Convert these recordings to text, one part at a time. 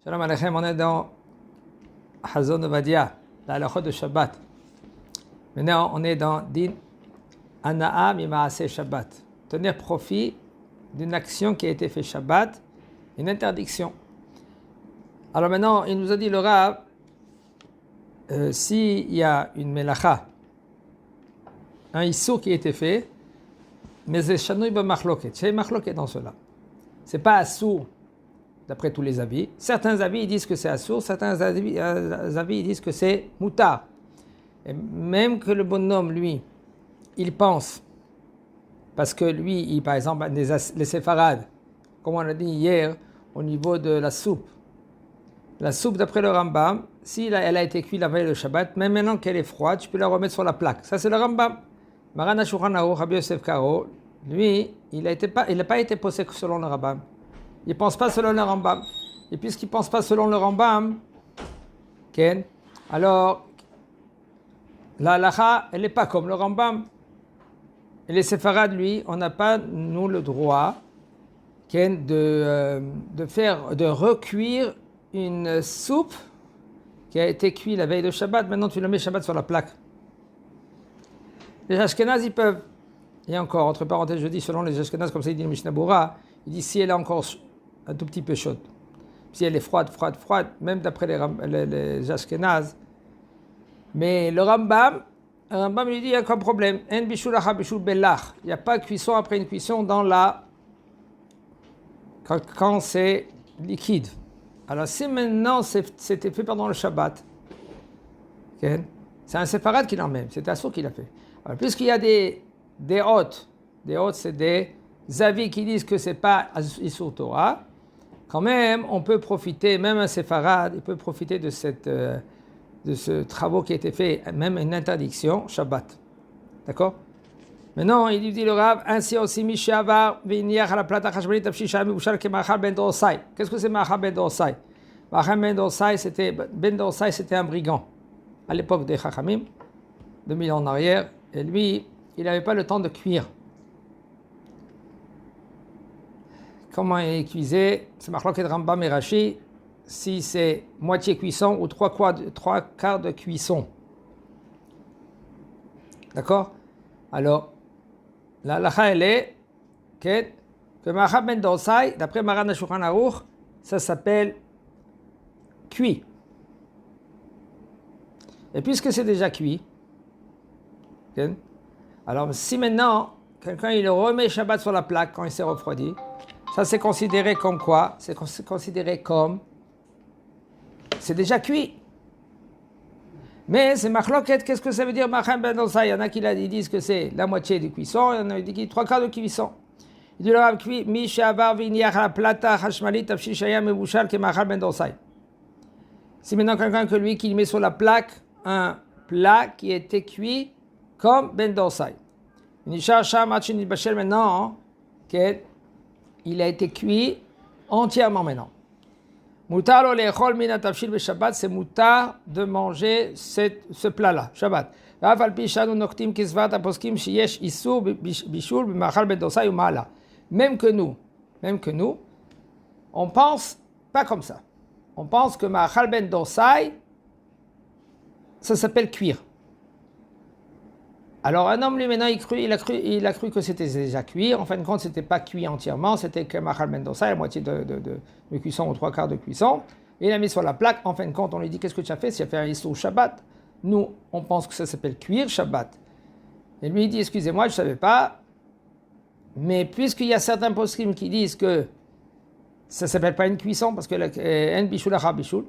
Shalom Aleichem, on est dans Hazon Ovadia, la halachot de Shabbat. Maintenant, on est dans Din Ana'a Mimaaseh Shabbat. Tenir profit d'une action qui a été faite Shabbat, une interdiction. Alors maintenant, il nous a dit le Rav, s'il y a une melacha, un issur qui a été fait, mais c'est shanui b'machloket, c'est machloket dans cela. C'est pas assour d'après tous les avis. Certains avis ils disent que c'est assour, certains avis ils disent que c'est moutar. Et même que le bonhomme, lui, il pense, parce que lui, par exemple, les séfarades, comme on a dit hier, au niveau de la soupe d'après le Rambam, si elle a été cuite la veille de Shabbat, même maintenant qu'elle est froide, tu peux la remettre sur la plaque. Ça, c'est le Rambam. Maran HaShulchan Aruch, Rabbi Yosef Karo, lui, il n'a pas été posé selon le Rambam. Il ne pense pas selon le Rambam. Et puisqu'il ne pense pas selon le Rambam, Ken, alors, la halacha, elle n'est pas comme le Rambam. Et les séfarades, lui, on n'a pas, nous, le droit, Ken, de recuire une soupe qui a été cuite la veille de Shabbat. Maintenant, tu le mets Shabbat sur la plaque. Les Ashkenazes, ils peuvent. Et encore, entre parenthèses, je dis selon les Ashkenazes, comme ça il dit le Mishnah Bura, il dit si elle est encore un tout petit peu chaude, si elle est froide, même d'après les Ashkenazes. Mais le Rambam lui dit il n'y a aucun problème. En bishul acha bishul belach. Il n'y a pas de cuisson après une cuisson dans quand c'est liquide. Alors si maintenant c'était fait pendant le Shabbat, okay, c'est un séfarade qui l'a même, c'est un sourd qui l'a fait. Alors puisqu'il y a des hôtes, c'est des avis qui disent que c'est pas Issur Torah, quand même on peut profiter, même un séfarade, il peut profiter de ce travaux qui a été fait, même une interdiction, Shabbat. D'accord? Maintenant, il dit le Rav, ainsi aussi Mishavar, Vinyach à la plata Hashmalit, Tafshi Shami, Bouchal, Kemachal Ben Dorsai. Qu'est-ce que c'est Machal Ben Dorsai? Machal Ben Dorsai, c'était un brigand. À l'époque des Chachamim, 2000 ans en arrière, et lui, il n'avait pas le temps de cuire. Comment il cuisait? C'est Machloket Rambam et Rashi, si c'est moitié cuisson ou trois quarts de cuisson. D'accord? Alors, la halakha elle est que Machal Ben Dorsai, d'après Maran HaShulchan Aruch, ça s'appelle cuit. Et puisque c'est déjà cuit, alors si maintenant quelqu'un il remet Shabbat sur la plaque quand il s'est refroidi, ça c'est considéré comme quoi? C'est considéré comme c'est déjà cuit. Mais c'est machloket, qu'est-ce que ça veut dire Machal Ben Dorsai? Il y en a qui disent que c'est la moitié de cuisson, il y en a qui disent trois quarts de cuisson. Il dit le Rav cuit, mi she'avar v'iniach la plata hashmalit tafshi shaya mevushal ke Machal Ben Dorsai. Si maintenant quelqu'un que lui qui met sur la plaque un plat qui a été cuit comme Ben Dorsai. Nishar sham achin bachel maintenant, il a été cuit entièrement maintenant. Moutar lo le'echol min atavshil beShabbat, c'est moutar de manger ce plat-là, Shabbat. Raf al pi shanu noktim kisvat aposkim sheyesh isur bishul b'machal Ben Dorsai u'ma'ala. Même que nous, on pense pas comme ça. On pense que Machal Ben Dorsai, ça s'appelle cuire. Alors un homme lui maintenant il a cru que c'était déjà cuit. En fin de compte c'était pas cuit entièrement, c'était que Machal Ben Dorsai, la moitié de cuisson ou trois quarts de cuisson. Et il a mis sur la plaque. En fin de compte on lui dit qu'est-ce que tu as fait? Tu as fait un Issur Shabbat. Nous on pense que ça s'appelle cuire Shabbat. Et lui il dit excusez-moi je savais pas. Mais puisqu'il y a certains poskim qui disent que ça s'appelle pas une cuisson parce que en bishul acha bishul,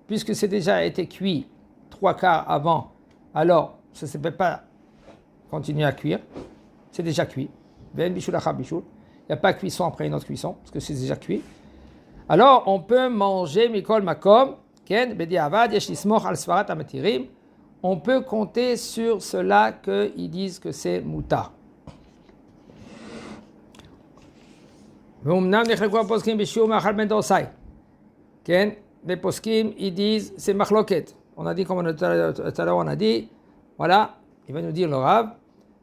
puisque c'est déjà été cuit trois quarts avant, alors ça ne s'appelle pas continuer à cuire, c'est déjà cuit. En bishul acha bishul, il n'y a pas cuisson après une autre cuisson parce que c'est déjà cuit. Alors on peut manger mikol makom, ken bediavad yesh lismoch al svarat amatirim. On peut compter sur cela qu'ils disent que c'est moutar. ואומנם נחלקו הפוסקים בשיעור מאכל בן דורסאי. כן? בפוסקים ils disent c'est machloket. On a dit comme tout à l'heure on a dit, voilà, il va nous dire le Rav,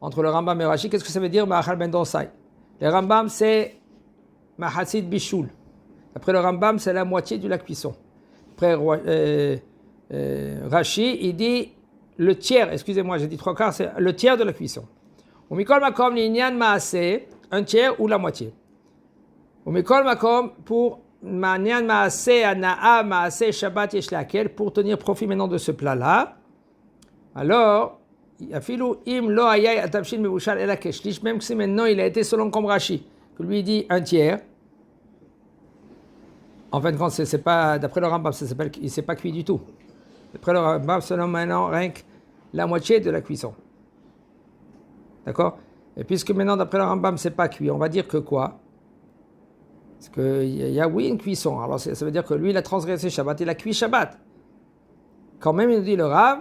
entre le Rambam et Rashi, qu'est-ce que ça veut dire מאכל בן דורסאי? Le Rambam c'est mahassid bishul. D'après le Rambam, c'est la moitié de la cuisson. Après Rashi, il dit le tiers, excusez-moi, j'ai dit 3/4, c'est le tiers de la cuisson. Ou mikol makom l'inyan maaseh, un tiers ou la moitié. Ou mikol makom pour manyan maaseh anaa maaseh shabbat yesh lakel, pour tenir profit maintenant de ce plat-là. Alors, afilou im lo hayay atavshin mevushal ela keshlish, même si maintenant il a été selon comme Rashi, que lui dit un tiers. En fin de compte, c'est pas, d'après le Rambam, il ne s'est pas cuit du tout. D'après le Rambam, selon maintenant, rien que la moitié de la cuisson. D'accord? Et puisque maintenant, d'après le Rambam, c'est pas cuit, on va dire que quoi? Parce qu'il y a, oui, une cuisson. Alors, ça veut dire que lui, il a transgressé Shabbat, il a cuit Shabbat. Quand même, il dit le Rav,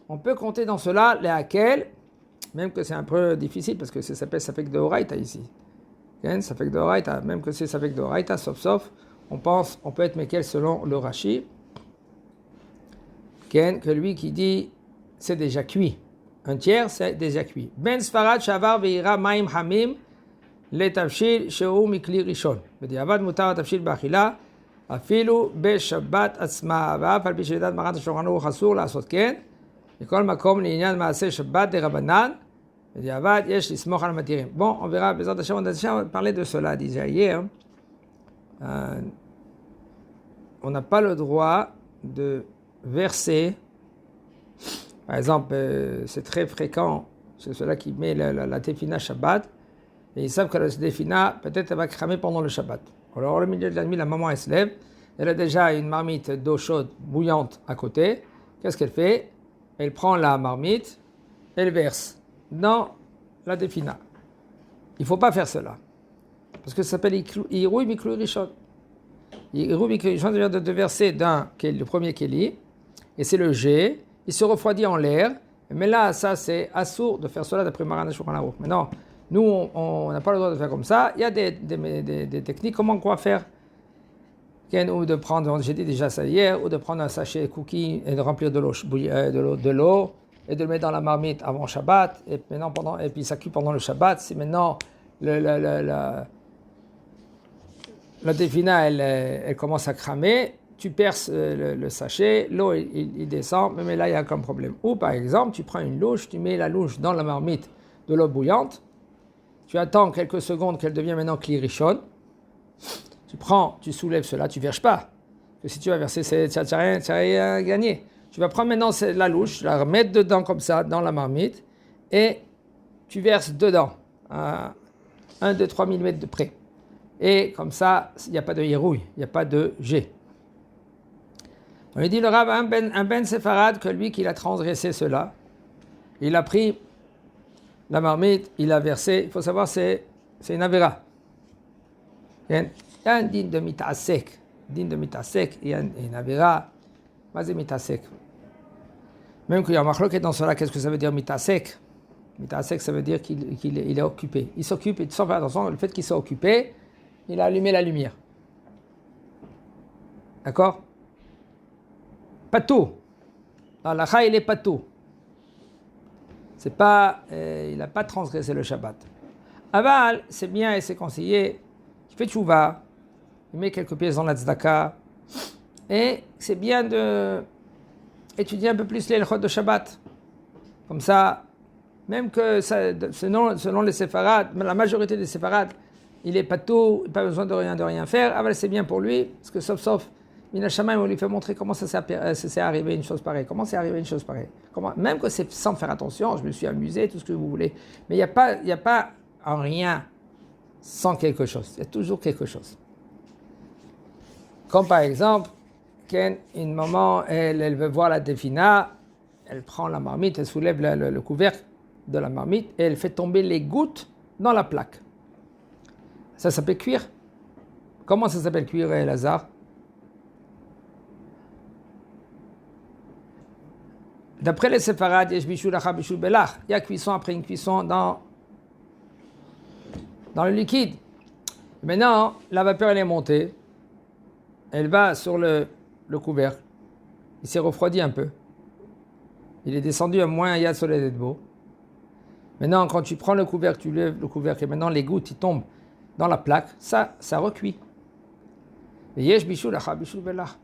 on peut compter dans cela les hakel, même que c'est un peu difficile, parce que ça fait que de Horaïta ici. Ça fait que de Horaïta, même que ça fait que de Horaïta, sauf. On peut être Mekel selon le Rashi, que lui qui dit c'est déjà cuit. Un tiers, c'est déjà cuit. Ben Sfarad Shavar Veira Maim Hamim Le Tavshil Sheu Mikli Rishon. Bediavad Mutar Tavshil Bachila Afilu Beshabbat Atzma Vaaf Al Bishedat Marat Shoranu Chasur Lasot Ken Mikol Makom Linyan Maaseh Shabbat de Rabbanan. Bediavad Yesh Lismoch Al Matirim. Bon, on verra, Bezrat Hashem, on a déjà parlé de cela déjà hier. On n'a pas le droit de verser, par exemple, c'est très fréquent, c'est ceux-là qui met la tefina Shabbat, et ils savent que la tefina, peut-être elle va cramer pendant le Shabbat. Alors au milieu de la nuit, la maman elle se lève, elle a déjà une marmite d'eau chaude bouillante à côté. Qu'est-ce qu'elle fait? Elle prend la marmite, elle verse dans la tefina. Il ne faut pas faire cela. Parce que ça s'appelle Irouy Miklu Rishon. Irouy Miklu Rishon vient de verser le premier Kéli, et c'est le jet, il se refroidit en l'air, mais là, ça c'est assourd de faire cela d'après Maran Shulchan Aruch. Maintenant, nous, on n'a pas le droit de faire comme ça. Il y a des techniques, comment quoi faire, ou de prendre, j'ai dit déjà ça hier, ou de prendre un sachet cookie et de remplir de l'eau, et de le mettre dans la marmite avant Shabbat, et puis ça cuit pendant le Shabbat. Si maintenant, la tefina, elle commence à cramer, tu perces le sachet, l'eau il descend, mais là il y a aucun problème. Ou par exemple, tu prends une louche, tu mets la louche dans la marmite de l'eau bouillante, tu attends quelques secondes qu'elle devienne maintenant clirichonne, tu soulèves cela, tu ne verges pas. Parce que si tu vas verser, tu n'as rien gagné. Tu vas prendre maintenant la louche, la remettre dedans comme ça, dans la marmite, et tu verses dedans, à 1, 2, 3 mm de près. Et comme ça, il n'y a pas de hirouille, il n'y a pas de jet. On lui dit le Rav, un ben séfarade, que lui qui a transgressé cela, il a pris la marmite, il a versé, il faut savoir, c'est une avéra. Il y a un din de mitasek, il y a une avéra, mais c'est mitasek. Même qu'il y a un machloket dans cela, qu'est-ce que ça veut dire mitasek? Mitasek, ça veut dire qu'il est occupé. Il s'occupe, et sans faire attention, le fait qu'il soit occupé, il a allumé la lumière. D'accord? Patou. Dans la il est patou. C'est pas, il n'a pas transgressé le Shabbat. Aval, c'est bien et c'est conseillé. Il fait tchouva, il met quelques pièces dans la tzedaka. Et c'est bien d'étudier un peu plus les l'chot de Shabbat. Comme ça, même que selon les séfarades, la majorité des séfarades, il est patou, pas besoin de rien faire. Aval, c'est bien pour lui, parce que sauf Mina Shamayim, on lui fait montrer comment ça s'est arrivé une chose pareille. Comment c'est arrivé une chose pareille. Même que c'est sans faire attention, je me suis amusé, tout ce que vous voulez. Mais il n'y a pas en rien sans quelque chose. Il y a toujours quelque chose. Comme par exemple, quand une maman, elle veut voir la tefina, elle prend la marmite, elle soulève le couvercle de la marmite et elle fait tomber les gouttes dans la plaque. Ça s'appelle cuire. Comment ça s'appelle cuire, Lazare? D'après les séfarades, il y a cuisson après une cuisson dans le liquide. Maintenant, la vapeur elle est montée, elle va sur le couvercle, il s'est refroidi un peu, il est descendu à moins yad soleil de beau. Maintenant, quand tu prends le couvercle, tu lèves le couvercle et maintenant les gouttes ils tombent dans la plaque, ça recuit. Yesh bishul lacha, bishul belach.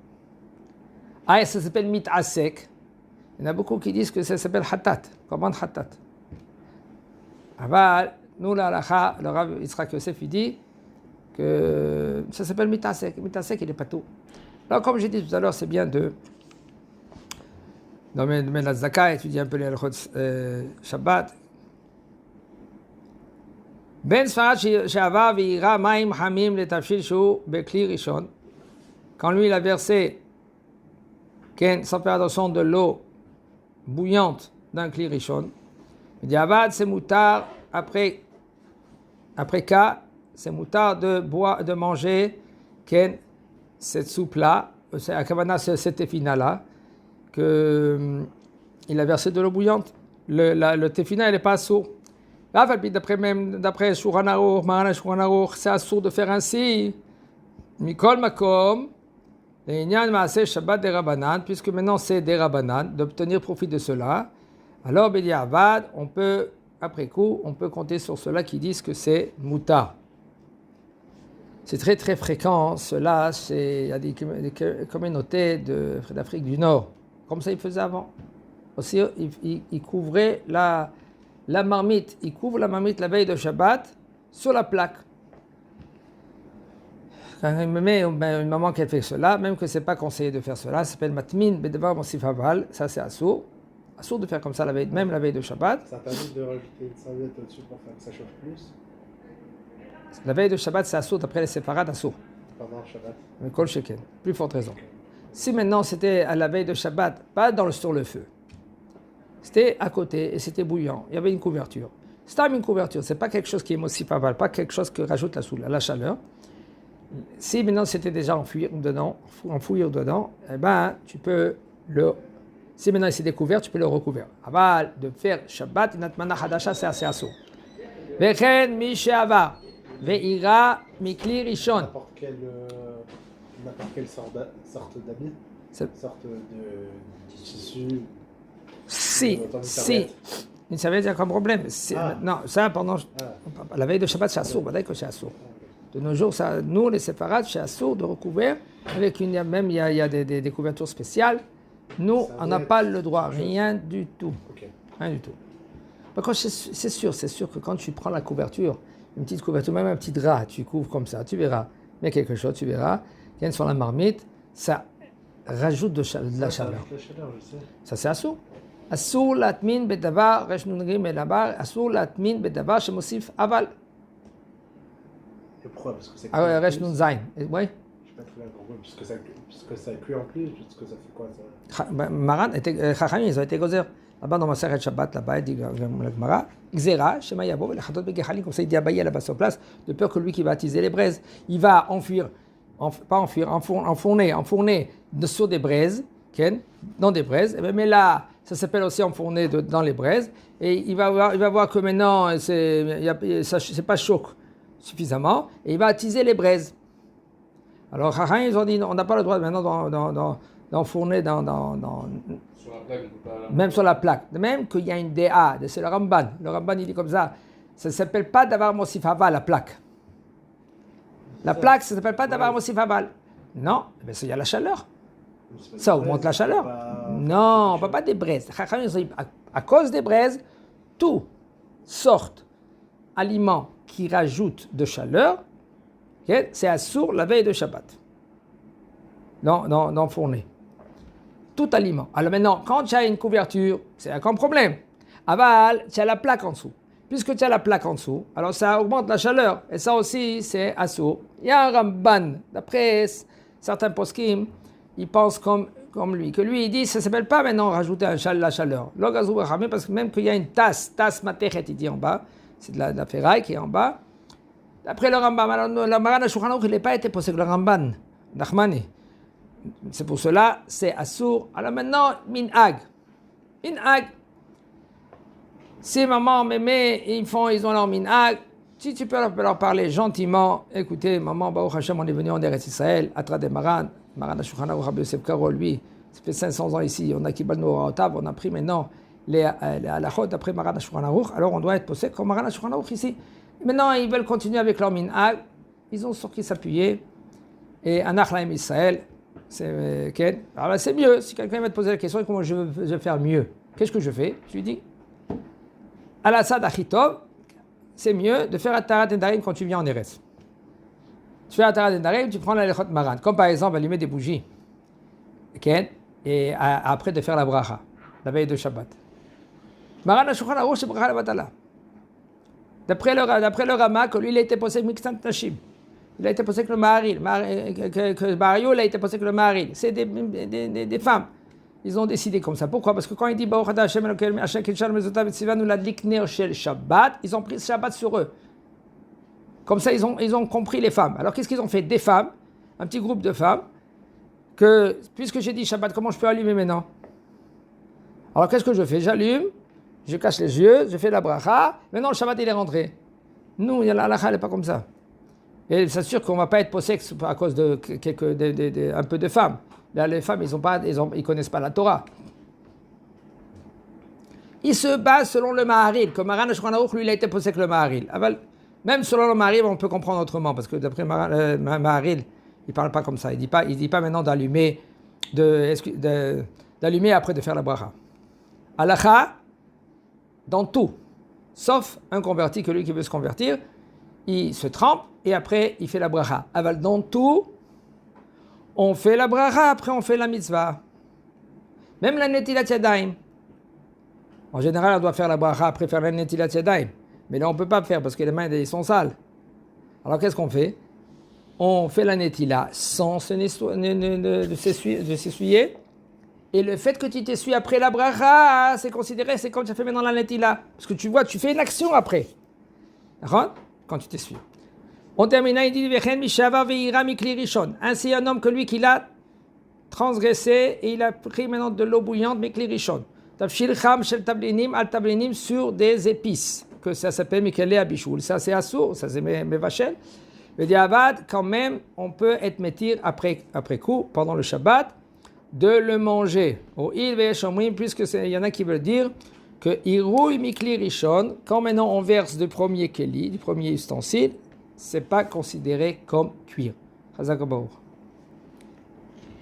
Ah, et ça s'appelle mit'asek. Il y en a beaucoup qui disent que ça s'appelle hatat, commande hatat. Aval, nous la lacha, le Rav Yitzhak Yosef, il dit que ça s'appelle mit'asek. Mit'asek, il n'est pas tout. Alors, comme j'ai dit tout à l'heure, c'est bien de dans la zaka, étudier un peu les halachot Shabbat. Ben Sfarad she'ava ve'ira ma'im hamim letafshil shu bekli rishon. Quand lui, il a versé, sans faire attention, de l'eau bouillante d'un kli rishon, il dit avad, c'est moutard, après cas, c'est moutard de manger cette soupe-là, c'est à Kavana, cette tefina-là, qu'il a versé de l'eau bouillante. Le tefina, il n'est pas assourd. D'après Shulchan Aruch, Maran Shulchan Aruch, c'est assourd de faire ainsi. Mikol makom, l'Inyan Maaseh Shabbat des Rabbanan, puisque maintenant c'est des Rabbanan, d'obtenir profit de cela. Alors, Bediavad, on peut, après coup, on peut compter sur ceux-là qui disent que c'est mouta. C'est très très fréquent, cela, il y a des communautés d'Afrique du Nord, comme ça ils faisaient avant. Aussi, ils couvraient la marmite, ils couvrent la marmite la veille de Shabbat sur la plaque. Quand il me met une maman qui fait cela, même que ce n'est pas conseillé de faire cela, ça s'appelle matmin, bedevar mosif aval, ça c'est assourd. Assourd de faire comme ça la veille, même la veille de Shabbat. Ça permet de rajouter une serviette au-dessus pour faire que ça chauffe plus. La veille de Shabbat, c'est assourd, après les séparades, assourd. Pendant Shabbat. Mais kol sheken, plus forte raison. Si maintenant c'était à la veille de Shabbat, pas sur le feu, c'était à côté et c'était bouillant, il y avait une couverture. C'était une couverture, c'est pas quelque chose qui est mosif aval, pas quelque chose qui rajoute la chaleur. Si maintenant c'était déjà enfouir dedans, eh ben tu peux si maintenant c'est découvert, tu peux le recouvrir. Aval de faire Shabbat, inatmana hadasha, c'est assez assourd. Vechen mi she'avar. Ve'ira mikli rishon. N'importe quelle sorte d'habit, sorte de tissu. Si. Une serviette, il y a aucun problème. Non, ça pendant la veille de Shabbat, c'est assourd. Badaï que c'est assourd. De nos jours, nous les séparades, c'est assourd de recouvrir. Avec il y a des couvertures spéciales. Nous, on n'a pas le droit, rien du tout. Okay. Rien du tout. Par contre, c'est sûr que quand tu prends la couverture, une petite couverture, même un petit drap, tu couvres comme ça, tu verras. Mais quelque chose, tu verras, qu'il y a sur la marmite, ça rajoute de la chaleur. Ça rajoute la chaleur, je sais. Ça, c'est assourd. Assour latmin bedavar, resh nunrim elabar, assour latmin bedavar, shemosif aval. Et pourquoi? Parce que c'est Resh nun zain. Oui. Je sais pas très bien pourquoi. Puisque ça cuit en plus, puisque ça fait quoi ça? Maran, Chachamim, ils ont été gozer. Là-bas, dans ma Masechet Shabbat, là-bas, il dit la Gemara, Gzera, Shema Yavo, Lechadot Begechalim, comme ça, il dit Abaye là-bas sur place, de peur que lui qui va attiser les braises, il va enfourner sur des braises, dans des braises, mais là, ça s'appelle aussi enfourner dans les braises, et il va voir que maintenant, c'est pas chaud suffisamment, et il va attiser les braises. Alors, Chachamim, ils ont dit, on n'a pas le droit maintenant d'enfourner sur la plaque, on peut pas... Même sur la plaque. De même qu'il y a une DA, c'est le Ramban. Le Ramban, il dit comme ça, ça ne s'appelle pas Davar Mosif Aval, la plaque. La plaque, ça ne s'appelle pas Davar Mosif Aval. Non, mais il y a la chaleur. Ça augmente la chaleur. Non, on ne parle pas des braises. À cause des braises, tout sorte aliments qui rajoutent de chaleur, c'est assourd la veille de Shabbat. D'enfourner. Tout aliment. Alors maintenant, quand tu as une couverture, c'est un grand problème. Aval, tu as la plaque en dessous. Puisque tu as la plaque en dessous, alors ça augmente la chaleur. Et ça aussi, c'est assourd. Il y a un Ramban, d'après certains poskim, ils pensent comme lui, que lui, il dit, ça ne s'appelle pas maintenant rajouter la chaleur. Parce que même qu'il y a une tasse matechet, il dit en bas, c'est de la ferraille qui est en bas. D'après le Ramban, le Maran Shulchan Aruch, il n'a pas été posé que le Ramban, Nachmani. C'est pour cela, c'est assourd. Alors maintenant, minhag. Si maman, mémé, ils ont leur minhag, si tu peux leur parler gentiment, écoutez, maman, Baruch Hashem, on est venu en Eretz Israël, à travers des Maran Shulchan Aruch, Rabbi Yosef Karo, lui, ça fait 500 ans ici, on a Kibal Nouraotav, on a pris maintenant les halachot d'après Maran Shulchan Aruch, alors on doit être posé comme Maran Shulchan Aruch ici. Maintenant, ils veulent continuer avec leur minhag, ils ont sur qui s'appuyer. Et Anachlaim Israël, c'est mieux. Si quelqu'un va te poser la question, comment je vais faire mieux? Qu'est-ce que je fais? Je lui dis, Al-Assad Achitov, c'est mieux de faire Atarat Nedarim quand tu viens en Eretz. Tu fais Atarat Nedarim, tu prends la Lechot Maran, comme par exemple allumer des bougies, et après de faire la bracha, la veille de Shabbat. Maran HaShulchan Aruch, c'est bracha la batala. D'après le Rama, que lui, il a été posé avec Miksant Nashim. Il a été posé avec le Maharil. Que Mario, il a été posé avec le Maharil. C'est des femmes. Ils ont décidé comme ça. Pourquoi? Parce que quand il dit Baruch Ata Hashem Elokeinu Asher Kidshanu Mitzvotav V'tzivanu Ladlik Ner Shel Shabbat, ils ont pris ce Shabbat sur eux. Comme ça, ils ont compris les femmes. Alors qu'est-ce qu'ils ont fait? Des femmes, un petit groupe de femmes, que puisque j'ai dit Shabbat, comment je peux allumer maintenant? Alors qu'est-ce que je fais? J'allume, je cache les yeux, je fais la bracha, maintenant le Shabbat il est rentré. Nous, la halakha n'est pas comme ça. Et c'est sûr qu'on ne va pas être possèque à cause de un peu de femmes. Là, les femmes, ils connaissent pas la Torah. Ils se basent selon le Maharil. Comme Maran HaShulchan Aruch, lui, il a été possèque le Maharil. Même selon le Maharil, on peut comprendre autrement, parce que d'après Maharil, il ne parle pas comme ça. Il dit pas maintenant d'allumer, d'allumer après de faire la bracha. Halakha, dans tout, sauf un converti, que lui qui veut se convertir, il se trempe et après il fait la bracha. Dans tout, on fait la bracha, après on fait la mitzvah. Même la netilat yadayim. En général, on doit faire la bracha après faire la netilat yadayim. Mais là, on ne peut pas faire parce que les mains sont sales. Alors qu'est-ce qu'on fait? On fait la netila sans s'essuyer. Et le fait que tu t'essuies après la bracha, c'est considéré, c'est comme tu as fait maintenant la netila. Parce que tu vois, tu fais une action après. D'accord? Quand tu t'essuies. On termine, il dit ainsi un homme que lui qui l'a transgressé et il a pris maintenant de l'eau bouillante, mais rishon. Sur des épices, que ça s'appelle Mikele Abishul. Ça c'est assour, ça c'est Mevachel. Le diavad, quand même, on peut être métir après coup, pendant le Shabbat, de le manger. Puisque il y en a qui veulent dire que Irouille Mikli Rishon, quand maintenant on verse du premier keli, du premier ustensile, c'est pas considéré comme cuir. Chazak Baruch.